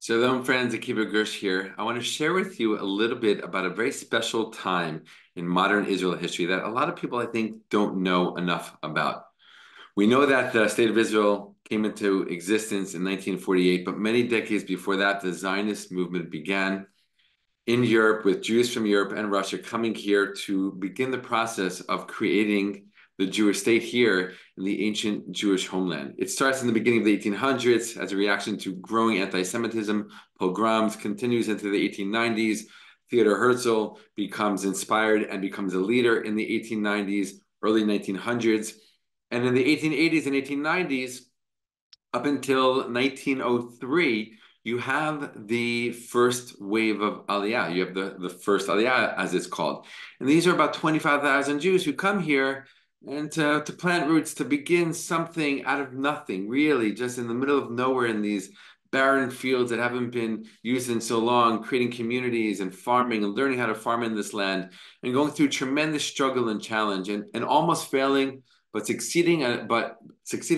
Shalom, friends. Akiva Gersh here. I want to share with you a little bit about a very special time in modern Israel history that a lot of people, I think, don't know enough about. We know that the State of Israel came into existence in 1948, but many decades before that, the Zionist movement began in Europe, with Jews from Europe and Russia coming here to begin the process of creating the Jewish state here in the ancient Jewish homeland. It starts in the beginning of the 1800s as a reaction to growing anti-Semitism, pogroms, continues into the 1890s. Theodor Herzl becomes inspired and becomes a leader in the 1890s, early 1900s. And in the 1880s and 1890s, up until 1903, you have the first wave of Aliyah. You have the first Aliyah, as it's called. And these are about 25,000 Jews who come here and to plant roots, to begin something out of nothing, really, just in the middle of nowhere in these barren fields that haven't been used in so long, creating communities and farming and learning how to farm in this land and going through tremendous struggle and challenge and almost failing, but succeeding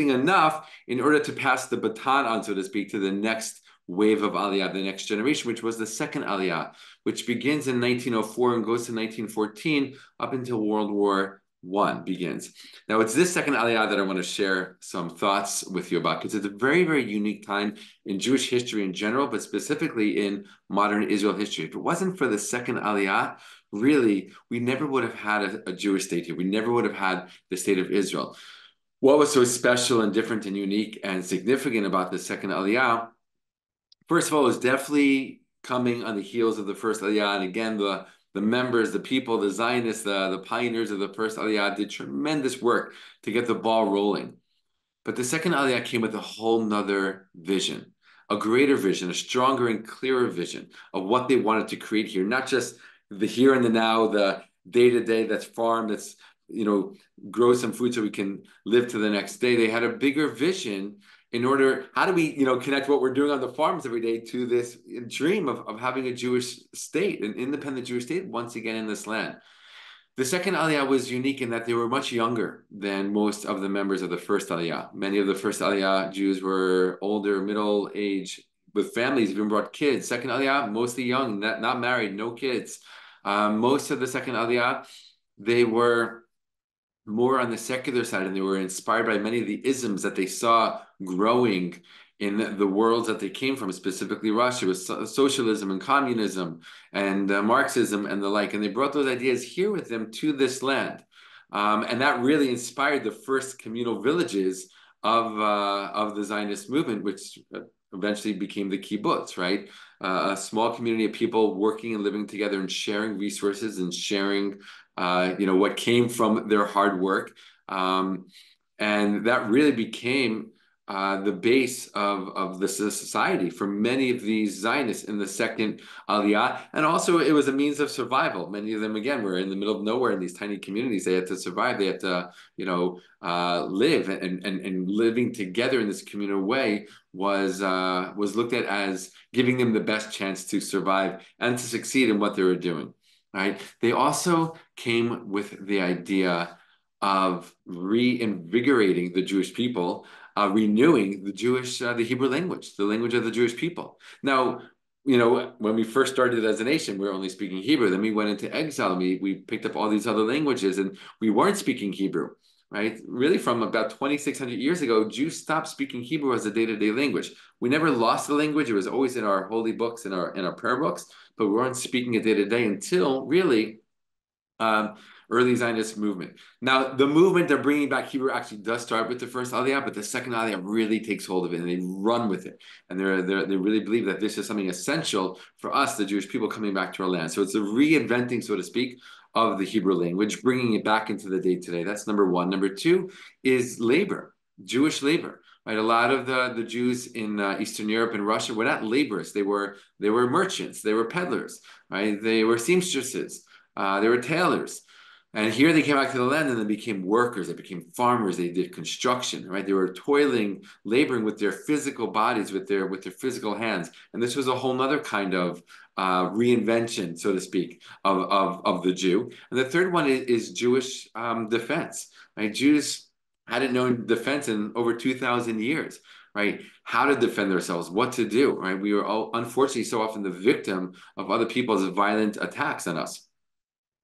enough in order to pass the baton on, so to speak, to the next wave of Aliyah, the next generation, which was the second Aliyah, which begins in 1904 and goes to 1914 up until World War I begins. Now, it's this second Aliyah that I want to share some thoughts with you about, because it's a very, very unique time in Jewish history in general, but specifically in modern Israel history. If it wasn't for the second Aliyah, really, we never would have had a Jewish state here. We never would have had the state of Israel. What was so special and different and unique and significant about the second Aliyah? First of all, is definitely coming on the heels of the first Aliyah. And again, the members, the people, the Zionists, the pioneers of the first Aliyah did tremendous work to get the ball rolling. But the second Aliyah came with a whole nother vision, a greater vision, a stronger and clearer vision of what they wanted to create here, not just the here and the now, the day-to-day that's farmed, that's, grow some food so we can live to the next day. They had a bigger vision in order, how do we, connect what we're doing on the farms every day to this dream of having a Jewish state, an independent Jewish state once again in this land. The second Aliyah was unique in that they were much younger than most of the members of the first Aliyah. Many of the first Aliyah Jews were older, middle age, with families, even brought kids. Second Aliyah, mostly young, not married, no kids. Most of the second Aliyah, they were more on the secular side, and they were inspired by many of the isms that they saw growing in the worlds that they came from, specifically Russia, with socialism and communism and Marxism and the like. And they brought those ideas here with them to this land. And that really inspired the first communal villages of the Zionist movement, which eventually became the kibbutz, right? A small community of people working and living together and sharing resources and sharing what came from their hard work. And that really became the base of the society for many of these Zionists in the second Aliyah. And also it was a means of survival. Many of them, again, were in the middle of nowhere in these tiny communities. They had to survive. They had to, live, and living together in this communal way was looked at as giving them the best chance to survive and to succeed in what they were doing. Right? They also came with the idea of reinvigorating the Jewish people, renewing the Hebrew language, the language of the Jewish people. Now, when we first started as a nation, we were only speaking Hebrew. Then we went into exile, and we picked up all these other languages, and we weren't speaking Hebrew, right? Really, from about 2,600 years ago, Jews stopped speaking Hebrew as a day-to-day language. We never lost the language. It was always in our holy books, in our prayer books, but we weren't speaking it day to day until really early Zionist movement. Now, the movement of bringing back Hebrew actually does start with the first Aliyah, but the second Aliyah really takes hold of it, and they run with it. And they really believe that this is something essential for us, the Jewish people, coming back to our land. So it's a reinventing, so to speak, of the Hebrew language, bringing it back into the day today. That's number one. Number two is labor, Jewish labor. Right, a lot of the Jews in Eastern Europe and Russia were not laborers. They were merchants. They were peddlers. Right, they were seamstresses. They were tailors. And here they came back to the land and they became workers. They became farmers. They did construction. Right, they were toiling, laboring with their physical bodies, with their physical hands. And this was a whole other kind of reinvention, so to speak, of the Jew. And the third one is Jewish defense. Right, Jews hadn't known defense in over 2,000 years, right? How to defend ourselves, what to do, right? We were all unfortunately so often the victim of other people's violent attacks on us.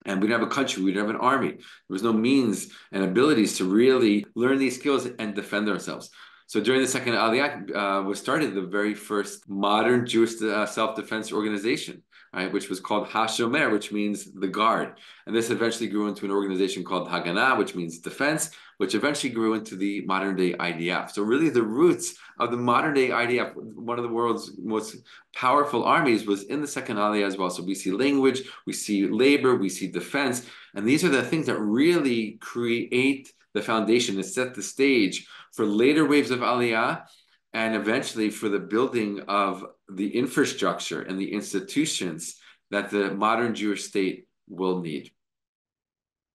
And we didn't have a country, we didn't have an army. There was no means and abilities to really learn these skills and defend ourselves. So during the second Aliyah was started the very first modern Jewish self-defense organization, right, which was called HaShomer, which means the guard. And this eventually grew into an organization called Haganah, which means defense, which eventually grew into the modern day IDF. So really the roots of the modern day IDF, one of the world's most powerful armies, was in the second Aliyah as well. So we see language, we see labor, we see defense, and these are the things that really create the foundation and set the stage for later waves of Aliyah and eventually for the building of the infrastructure and the institutions that the modern Jewish state will need.